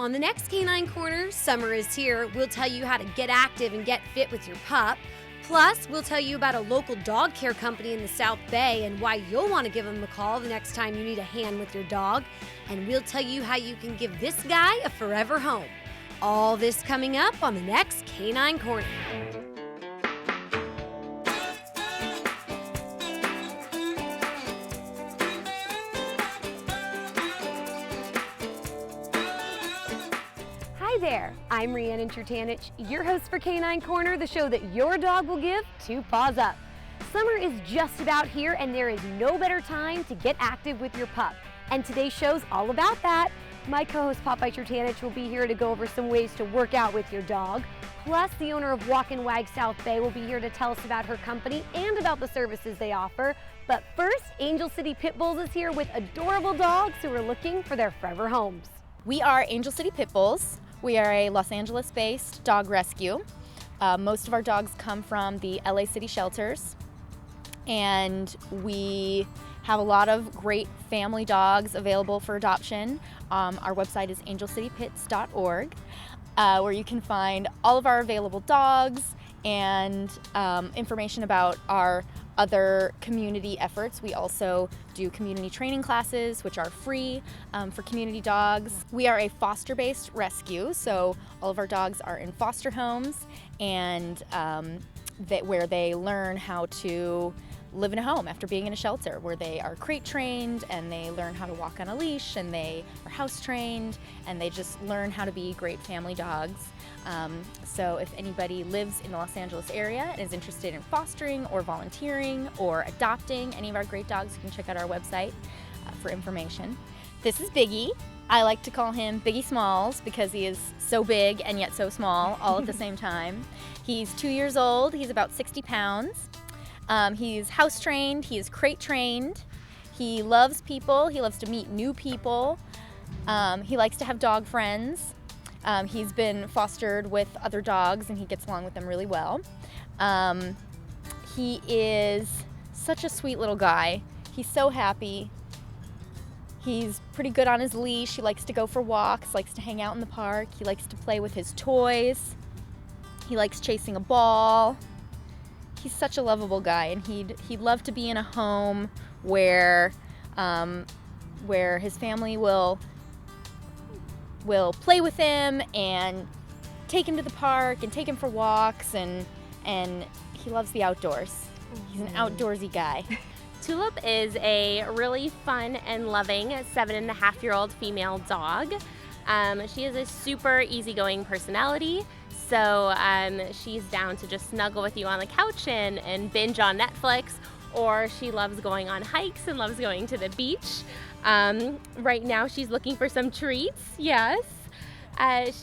On the next Canine Corner, summer is here. We'll tell you how to get active and get fit with your pup. Plus, we'll tell you about a local dog care company in the South Bay and why you'll want to give them a call the next time you need a hand with your dog. And we'll tell you how you can give this guy a forever home. All this coming up on the next Canine Corner. Hi there, I'm Riannon Trutanich, your host for Canine Corner, the show that your dog will give 2 paws up. Summer is just about here and there is no better time to get active with your pup. And today's show's all about that. My co-host Popeye Trutanich will be here to go over some ways to work out with your dog. Plus, the owner of Walk and Wag South Bay will be here to tell us about her company and about the services they offer. But first, Angel City Pit Bulls is here with adorable dogs who are looking for their forever homes. We are Angel City Pit Bulls. We are a Los Angeles-based dog rescue. Most of our dogs come from the LA City shelters, and we have a lot of great family dogs available for adoption. Our website is angelcitypits.org, where you can find all of our available dogs and information about our other community efforts. We also do community training classes, which are free for community dogs. We are a foster-based rescue, so all of our dogs are in foster homes and where they learn how to live in a home after being in a shelter, where they are crate trained and they learn how to walk on a leash and they are house trained and they just learn how to be great family dogs. So if anybody lives in the Los Angeles area and is interested in fostering or volunteering or adopting any of our great dogs, you can check out our website for information. This is Biggie. I like to call him Biggie Smalls because he is so big and yet so small all at the same time. He's 2 years old. He's about 60 pounds. He's house trained. He is crate trained. He loves people. He loves to meet new people. He likes to have dog friends. He's been fostered with other dogs and he gets along with them really well. He is such a sweet little guy. He's so happy. He's pretty good on his leash. He likes to go for walks, likes to hang out in the park. He likes to play with his toys. He likes chasing a ball. He's such a lovable guy, and he'd love to be in a home where his family will play with him and take him to the park and take him for walks, and he loves the outdoors. He's an outdoorsy guy. Tulip is a really fun and loving 7.5-year-old female dog. She has a super easygoing personality. So she's down to just snuggle with you on the couch and binge on Netflix, or she loves going on hikes and loves going to the beach. Right now she's looking for some treats, yes.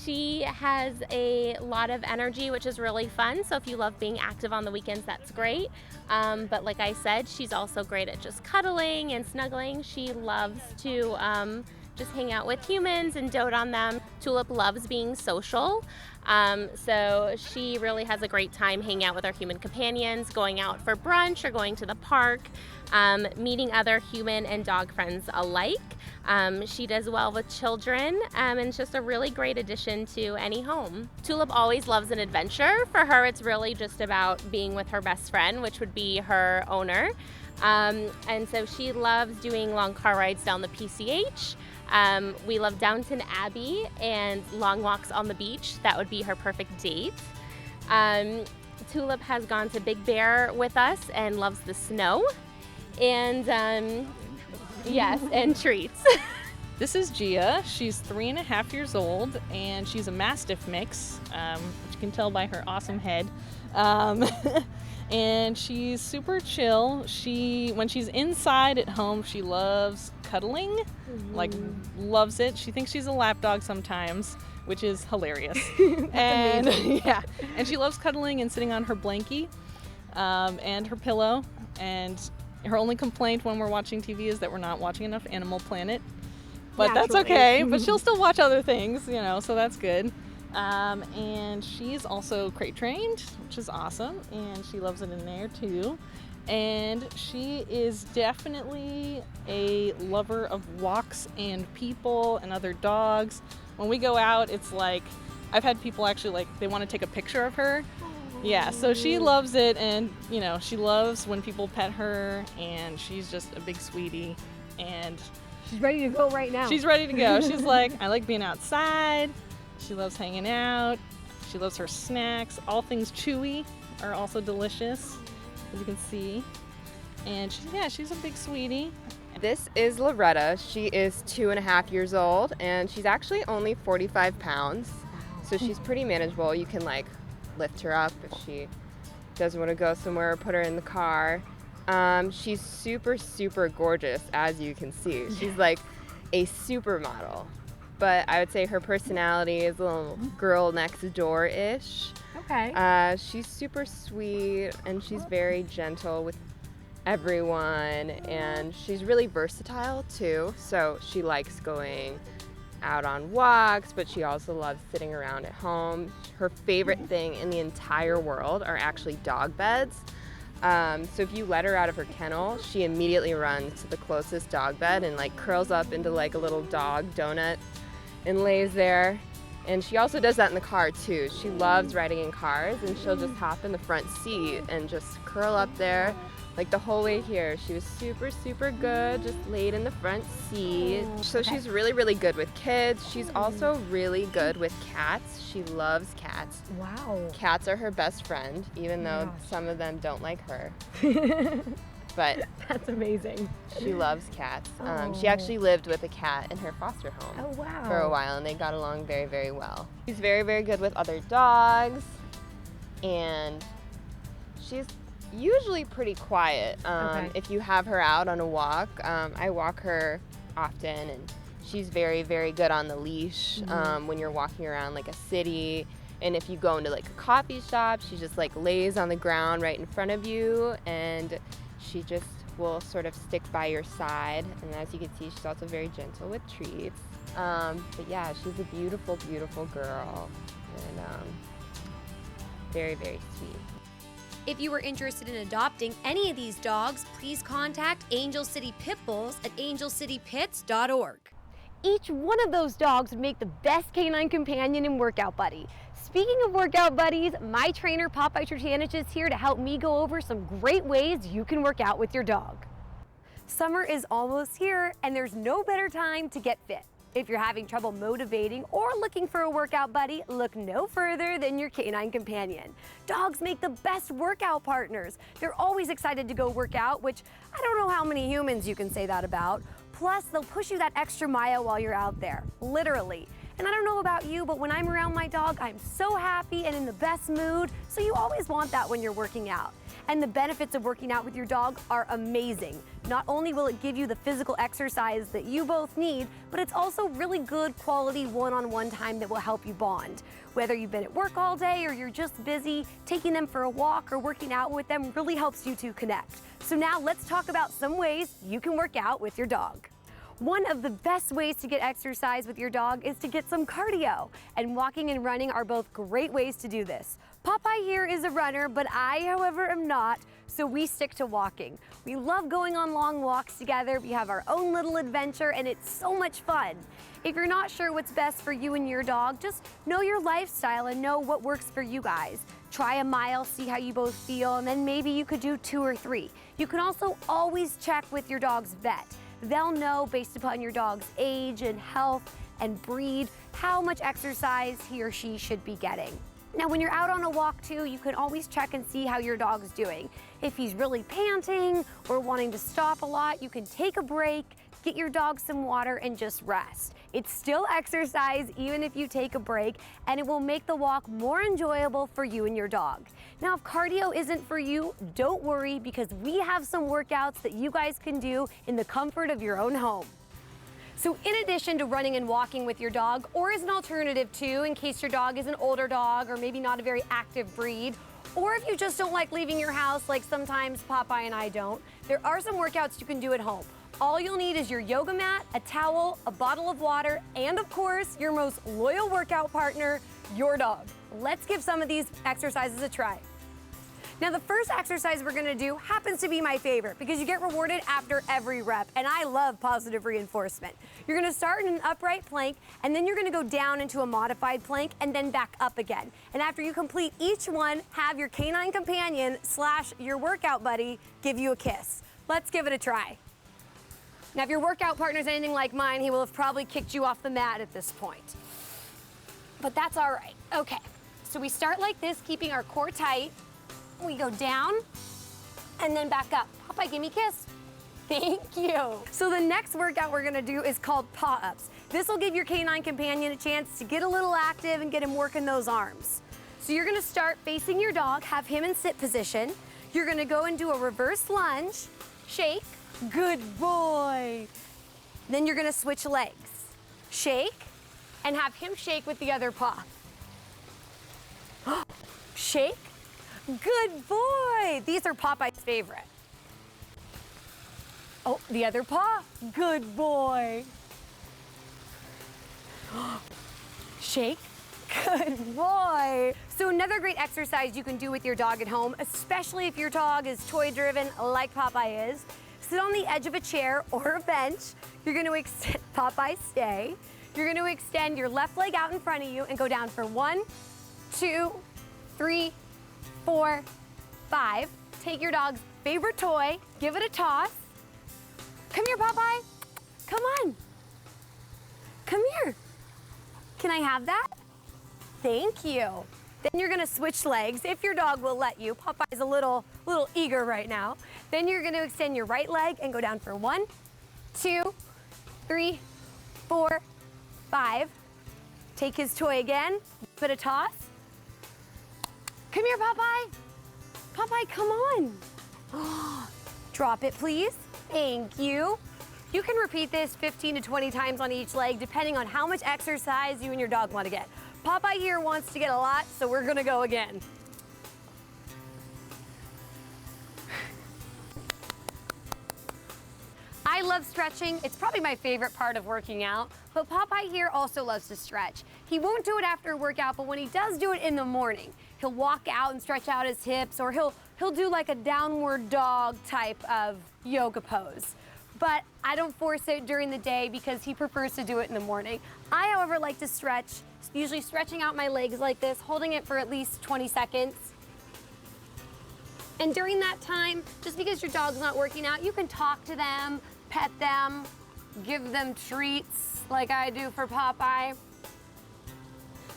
She has a lot of energy, which is really fun. So if you love being active on the weekends, that's great. But like I said, she's also great at just cuddling and snuggling. She loves to just hang out with humans and dote on them. Tulip loves being social. So she really has a great time hanging out with our human companions, going out for brunch or going to the park, meeting other human and dog friends alike. She does well with children, and it's just a really great addition to any home. Tulip always loves an adventure. For her, it's really just about being with her best friend, which would be her owner. And so she loves doing long car rides down the PCH. We love Downton Abbey and long walks on the beach. That would be her perfect date. Tulip has gone to Big Bear with us and loves the snow. And yes, and treats. This is Gia. She's 3.5 years old, and she's a Mastiff mix, which you can tell by her awesome head. And she's super chill. When she's inside at home, she loves cuddling, like loves it. She thinks she's a lap dog sometimes, which is hilarious. And yeah, and she loves cuddling and sitting on her blankie and her pillow. And her only complaint when we're watching TV is that we're not watching enough Animal Planet. But that's okay. But she'll still watch other things, so that's good. And she's also crate trained, which is awesome, and she loves it in there too. And she is definitely a lover of walks and people and other dogs. when we go out, it's like, I've had people actually like, they want to take a picture of her. Yeah, so she loves it, and you know, she loves when people pet her, and she's just a big sweetie, and She's ready to go right now. she's ready to go. She's like, I like being outside. She loves hanging out. She loves her snacks. All things chewy are also delicious, as you can see. And she's a big sweetie. This is Loretta. She is 2.5 years old, and she's actually only 45 pounds. So she's pretty manageable. You can like lift her up if she doesn't want to go somewhere, or put her in the car. She's super, super gorgeous, as you can see. She's like a supermodel. But I would say her personality is a little girl next door-ish. Okay. She's super sweet, and she's very gentle with everyone, and she's really versatile too. So she likes going out on walks, but she also loves sitting around at home. Her favorite thing in the entire world are actually dog beds. So if you let her out of her kennel, she immediately runs to the closest dog bed and like curls up into like a little dog donut and lays there. And she also does that in the car too. She loves riding in cars, and she'll just hop in the front seat and just curl up there like the whole way here. She was super, super good, just laid in the front seat. So she's really, really good with kids. She's also really good with cats. She loves cats. Wow. Cats are her best friend, even though some of them don't like her. But That's amazing. she loves cats. She actually lived with a cat in her foster home Oh, wow. for a while, and they got along very, very well. She's very, very good with other dogs, and she's usually pretty quiet. Okay. If you have her out on a walk, I walk her often, and she's very, very good on the leash when you're walking around like a city. And if you go into like a coffee shop, she just like lays on the ground right in front of you, and she just will sort of stick by your side. And as you can see, she's also very gentle with treats. But yeah, she's a beautiful, beautiful girl, and very, very sweet. If you are interested in adopting any of these dogs, please contact Angel City Pit Bulls at angelcitypits.org. Each one of those dogs would make the best canine companion and workout buddy. Speaking of workout buddies, my trainer Riannon Trutanich is here to help me go over some great ways you can work out with your dog. Summer is almost here, and there's no better time to get fit. If you're having trouble motivating or looking for a workout buddy, look no further than your canine companion. Dogs make the best workout partners. They're always excited to go work out, which I don't know how many humans you can say that about. Plus, they'll push you that extra mile while you're out there, literally. And I don't know about you, but when I'm around my dog, I'm so happy and in the best mood, so you always want that when you're working out. And the benefits of working out with your dog are amazing. Not only will it give you the physical exercise that you both need, but it's also really good quality one-on-one time that will help you bond. Whether you've been at work all day or you're just busy, taking them for a walk or working out with them really helps you to connect. So now let's talk about some ways you can work out with your dog. One of the best ways to get exercise with your dog is to get some cardio, and walking and running are both great ways to do this. Popeye here is a runner, but I, however, am not, so we stick to walking. We love going on long walks together. We have our own little adventure, and it's so much fun. If you're not sure what's best for you and your dog, just know your lifestyle and know what works for you guys. Try a mile, see how you both feel, and then maybe you could do 2 or 3. You can also always check with your dog's vet. They'll know, based upon your dog's age and health and breed, how much exercise he or she should be getting. Now, when you're out on a walk too, you can always check and see how your dog's doing. If he's really panting or wanting to stop a lot, you can take a break, get your dog some water, and just rest. It's still exercise even if you take a break, and it will make the walk more enjoyable for you and your dog. Now, if cardio isn't for you, don't worry, because we have some workouts that you guys can do in the comfort of your own home. So in addition to running and walking with your dog, or as an alternative too, in case your dog is an older dog or maybe not a very active breed, or if you just don't like leaving your house like sometimes Popeye and I don't, there are some workouts you can do at home. All you'll need is your yoga mat, a towel, a bottle of water, and of course, your most loyal workout partner, your dog. Let's give some of these exercises a try. Now the first exercise we're gonna do happens to be my favorite because you get rewarded after every rep, and I love positive reinforcement. You're gonna start in an upright plank, and then you're gonna go down into a modified plank and then back up again. And after you complete each one, have your canine companion / your workout buddy give you a kiss. Let's give it a try. Now if your workout partner's anything like mine, he will have probably kicked you off the mat at this point. But that's all right. Okay, so we start like this, keeping our core tight. We go down and then back up. Popeye, give me a kiss. Thank you. So the next workout we're gonna do is called paw ups. This will give your canine companion a chance to get a little active and get him working those arms. So you're gonna start facing your dog, have him in sit position. You're gonna go and do a reverse lunge, shake, good boy. Then you're gonna switch legs, shake, and have him shake with the other paw. Shake. Good boy. These are Popeye's favorite. Oh, the other paw. Good boy. Shake. Good boy. So another great exercise you can do with your dog at home, especially if your dog is toy driven like Popeye is, sit on the edge of a chair or a bench. You're going to extend, Popeye, stay. You're going to extend your left leg out in front of you and go down for 1, 2, 3, 4, 5. Take your dog's favorite toy, give it a toss. Come here, Popeye. Come on. Come here. Can I have that? Thank you. Then you're gonna switch legs if your dog will let you. Popeye's a little eager right now. Then you're gonna extend your right leg and go down for 1, 2, 3, 4, 5. Take his toy again, put a toss. Come here, Popeye. Popeye, come on. Drop it, please. Thank you. You can repeat this 15 to 20 times on each leg, depending on how much exercise you and your dog want to get. Popeye here wants to get a lot, so we're gonna go again. I love stretching. It's probably my favorite part of working out, but Popeye here also loves to stretch. He won't do it after a workout, but when he does do it in the morning, he'll walk out and stretch out his hips, or he'll do like a downward dog type of yoga pose. But I don't force it during the day because he prefers to do it in the morning. I, however, like to stretch, usually stretching out my legs like this, holding it for at least 20 seconds. And during that time, just because your dog's not working out, you can talk to them, pet them, give them treats like I do for Popeye.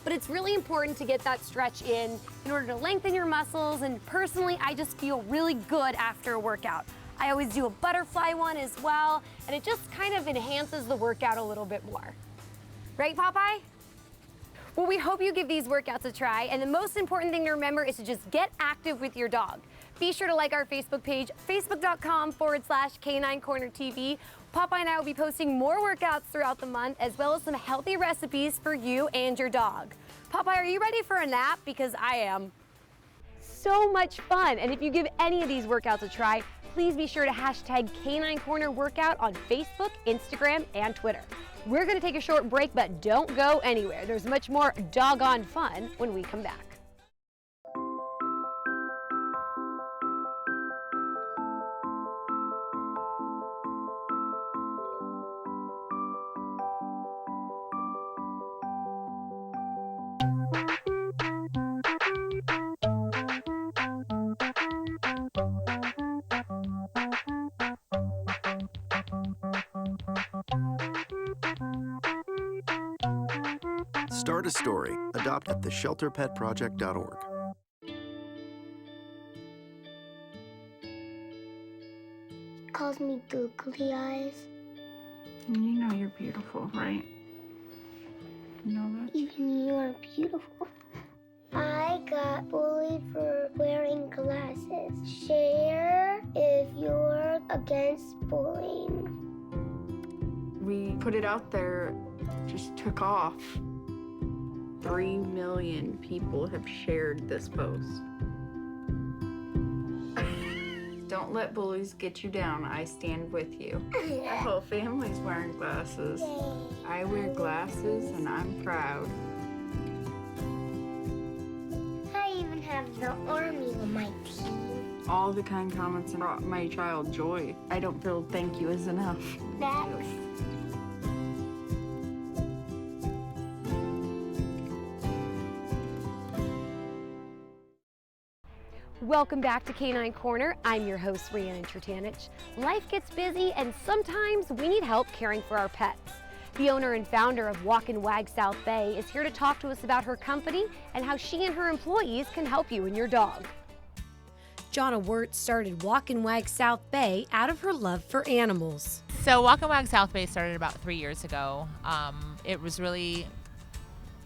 But it's really important to get that stretch in order to lengthen your muscles, and personally, I just feel really good after a workout. I always do a butterfly one as well, and it just kind of enhances the workout a little bit more. Right, Popeye? Well, we hope you give these workouts a try, and the most important thing to remember is to just get active with your dog. Be sure to like our Facebook page, facebook.com/Canine Corner TV. Popeye and I will be posting more workouts throughout the month, as well as some healthy recipes for you and your dog. Popeye, are you ready for a nap? Because I am. So much fun, and if you give any of these workouts a try, please be sure to hashtag Canine Corner Workout on Facebook, Instagram, and Twitter. We're gonna take a short break, but don't go anywhere. There's much more doggone fun when we come back. Start a story. Adopt at theshelterpetproject.org. Calls me googly eyes. You know you're beautiful, right? You know that? Even you are beautiful. I got bullied for wearing glasses. Share if you're against bullying. We put it out there, just took off. 3 million people have shared this post. Don't let bullies get you down. I stand with you. Our whole family's wearing glasses. I wear glasses and I'm proud. I even have have the army on my team. All the kind comments brought my child joy. I don't feel thank you is enough. Thanks. Welcome back to Canine Corner. I'm your host, Riannon Trutanich. Life gets busy and sometimes we need help caring for our pets. The owner and founder of Walk and Wag South Bay is here to talk to us about her company and how she and her employees can help you and your dog. Jonna Wirtz started Walk and Wag South Bay out of her love for animals. So Walk and Wag South Bay started about 3 years ago. It was really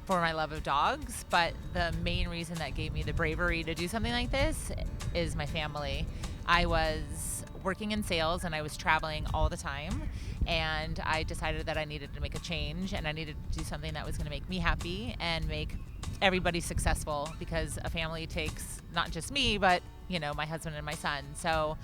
for my love of dogs, but the main reason that gave me the bravery to do something like this is my family. I was working in sales and I was traveling all the time, and I decided that I needed to make a change and I needed to do something that was going to make me happy and make everybody successful, because a family takes not just me, but you know, my husband and my son. So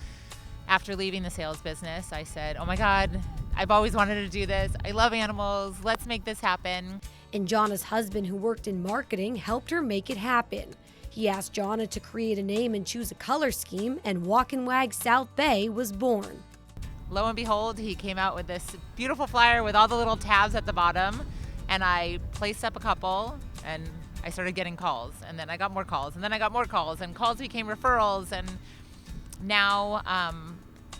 after leaving the sales business, I said, oh my God, I've always wanted to do this. I love animals. Let's make this happen. And Jonna's husband, who worked in marketing, helped her make it happen. He asked Jonna to create a name and choose a color scheme, and Walk and Wag South Bay was born. Lo and behold, he came out with this beautiful flyer with all the little tabs at the bottom, and I placed up a couple, and I started getting calls, and then I got more calls, and then I got more calls, and calls became referrals, and now,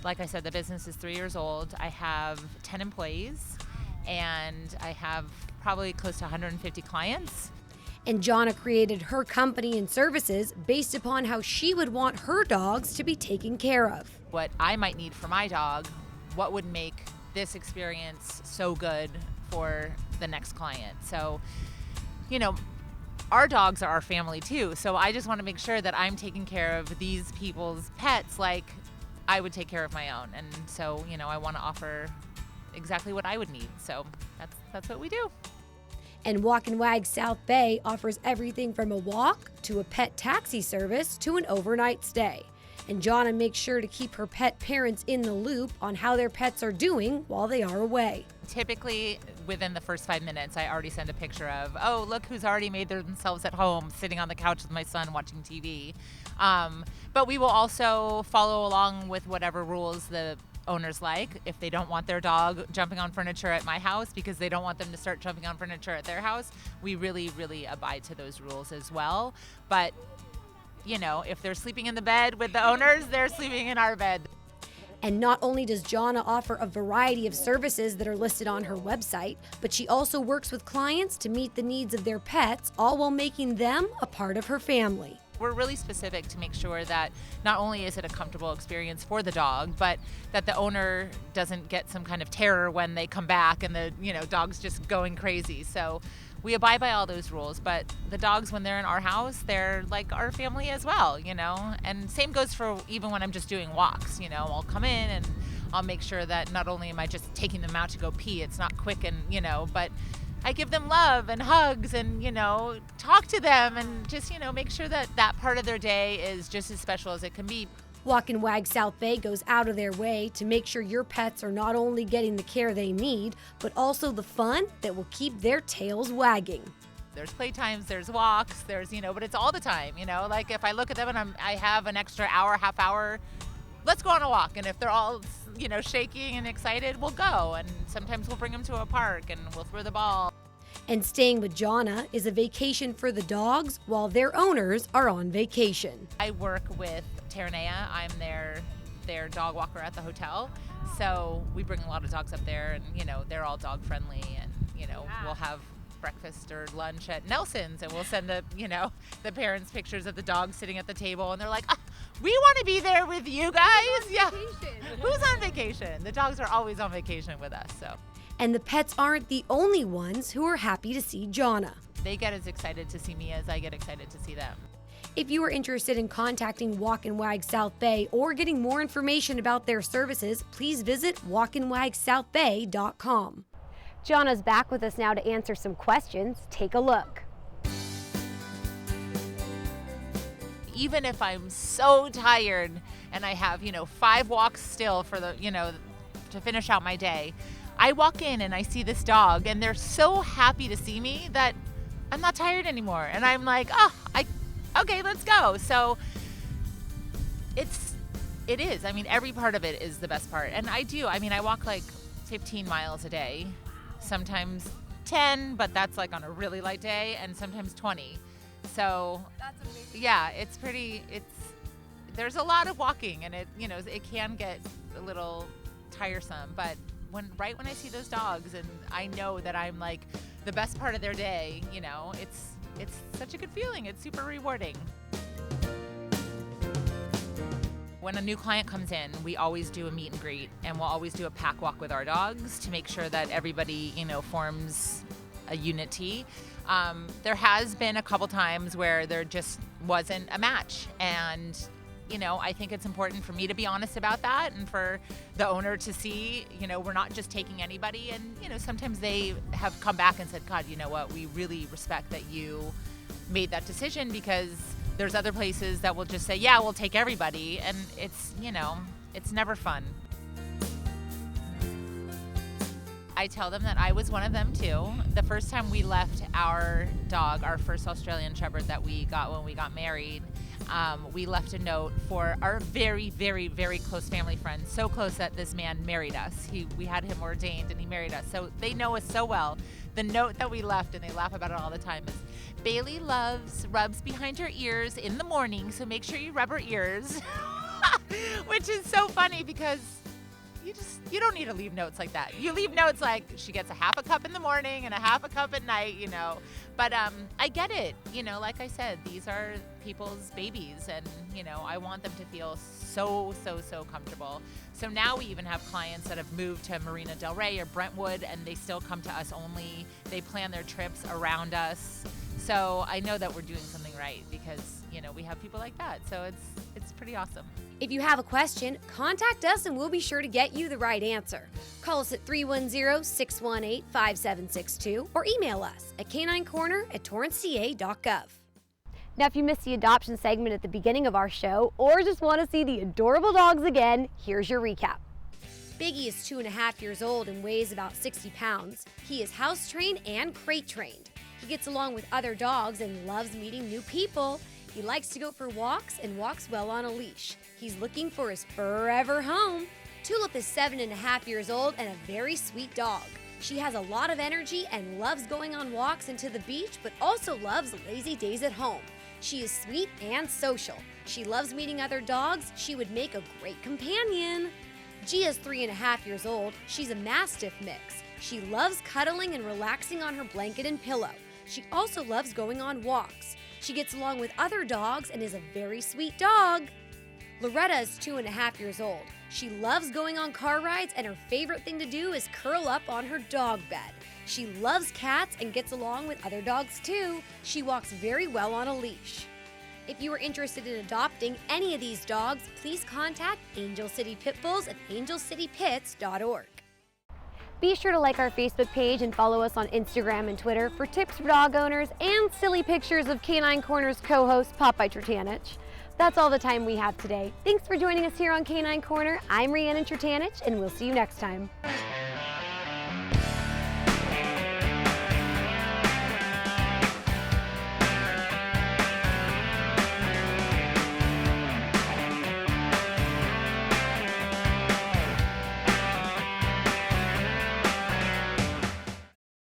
like I said, the business is 3 years old. I have 10 employees, and I have probably close to 150 clients. And Jonna created her company and services based upon how she would want her dogs to be taken care of. What I might need for my dog, what would make this experience so good for the next client. So, you know, our dogs are our family too. So I just want to make sure that I'm taking care of these people's pets like I would take care of my own. And so, you know, I want to offer exactly what I would need. So that's what we do. And Walk and Wag South Bay offers everything from a walk to a pet taxi service to an overnight stay. And Jonna makes sure to keep her pet parents in the loop on how their pets are doing while they are away. Typically, within the first 5 minutes, I already send a picture of, oh, look who's already made themselves at home, sitting on the couch with my son watching TV. But we will also follow along with whatever rules the owners like. If they don't want their dog jumping on furniture at my house because they don't want them to start jumping on furniture at their house, we really, really abide to those rules as well. But, you know, if they're sleeping in the bed with the owners, they're sleeping in our bed. And not only does Jonna offer a variety of services that are listed on her website, but she also works with clients to meet the needs of their pets, all while making them a part of her family. We're really specific to make sure that not only is it a comfortable experience for the dog, but that the owner doesn't get some kind of terror when they come back and the, you know, dog's just going crazy. So we abide by all those rules, but the dogs, when they're in our house, they're like our family as well, you know? And same goes for even when I'm just doing walks, you know, I'll come in and I'll make sure that not only am I just taking them out to go pee, it's not quick and, you know, but I give them love and hugs and, you know, talk to them and just, you know, make sure that that part of their day is just as special as it can be. Walk and Wag South Bay goes out of their way to make sure your pets are not only getting the care they need, but also the fun that will keep their tails wagging. There's playtimes, there's walks, there's, you know, but it's all the time, you know, like if I look at them and I have an extra hour, half hour, let's go on a walk. And if they're all, you know, shaking and excited, we'll go. And sometimes we'll bring them to a park and we'll throw the ball. And staying with Jonna is a vacation for the dogs while their owners are on vacation. I work with Torrance. I'm their dog walker at the hotel. So we bring a lot of dogs up there and, you know, they're all dog friendly and, you know, we'll have breakfast or lunch at Nelson's and we'll send the, you know, the parents pictures of the dogs sitting at the table and they're like, we want to be there with you guys. Yeah. Who's on vacation? The dogs are always on vacation with us, so. And the pets aren't the only ones who are happy to see Jonna. They get as excited to see me as I get excited to see them. If you are interested in contacting Walk and Wag South Bay or getting more information about their services, please visit walkandwagsouthbay.com. Jonna's back with us now to answer some questions. Take a look. Even if I'm so tired and I have, you know, 5 walks still for the, you know, to finish out my day, I walk in and I see this dog and they're so happy to see me that I'm not tired anymore. And I'm like, oh, okay, let's go. So it is. I mean, every part of it is the best part. And I walk like 15 miles a day, sometimes 10, but that's like on a really light day, and sometimes 20. So that's amazing. Yeah, there's a lot of walking, and it can get a little tiresome, but right when I see those dogs and I know that I'm like the best part of their day, it's such a good feeling. It's super rewarding. When a new client comes in, we always do a meet and greet, and we'll always do a pack walk with our dogs to make sure that everybody, forms a unity. There has been a couple times where there just wasn't a match, and I think it's important for me to be honest about that, and for the owner to see, we're not just taking anybody. And, sometimes they have come back and said, God, you know what, we really respect that you made that decision, because there's other places that will just say, yeah, we'll take everybody. And it's never fun. I tell them that I was one of them too. The first time we left our dog, our first Australian Shepherd that we got when we got married, we left a note for our very, very, very close family friend. So close that this man married us. We had him ordained and he married us. So they know us so well. The note that we left, and they laugh about it all the time, is Bailey rubs behind her ears in the morning, so make sure you rub her ears. Which is so funny, because you don't need to leave notes like that. You leave notes like she gets a half a cup in the morning and a half a cup at night, But I get it. Like I said, these are people's babies, and, I want them to feel so, so, so comfortable. So now we even have clients that have moved to Marina Del Rey or Brentwood, and they still come to us only. They plan their trips around us. So I know that we're doing something right, because, we have people like that. So it's pretty awesome. If you have a question, contact us and we'll be sure to get you the right answer. Call us at 310-618-5762 or email us at caninecorner@torranceca.gov. Now, if you missed the adoption segment at the beginning of our show, or just want to see the adorable dogs again, here's your recap. Biggie is 2.5 years old and weighs about 60 pounds. He is house trained and crate trained. He gets along with other dogs and loves meeting new people. He likes to go for walks and walks well on a leash. He's looking for his forever home. Tulip is 7.5 years old and a very sweet dog. She has a lot of energy and loves going on walks and to the beach, but also loves lazy days at home. She is sweet and social. She loves meeting other dogs. She would make a great companion. Gia's 3.5 years old. She's a Mastiff mix. She loves cuddling and relaxing on her blanket and pillow. She also loves going on walks. She gets along with other dogs and is a very sweet dog. Loretta is 2.5 years old. She loves going on car rides, and her favorite thing to do is curl up on her dog bed. She loves cats and gets along with other dogs too. She walks very well on a leash. If you are interested in adopting any of these dogs, please contact Angel City Pit Bulls at angelcitypits.org. Be sure to like our Facebook page and follow us on Instagram and Twitter for tips for dog owners and silly pictures of Canine Corner's co-host, Popeye Trutanich. That's all the time we have today. Thanks for joining us here on Canine Corner. I'm Riannon Trutanich, and we'll see you next time.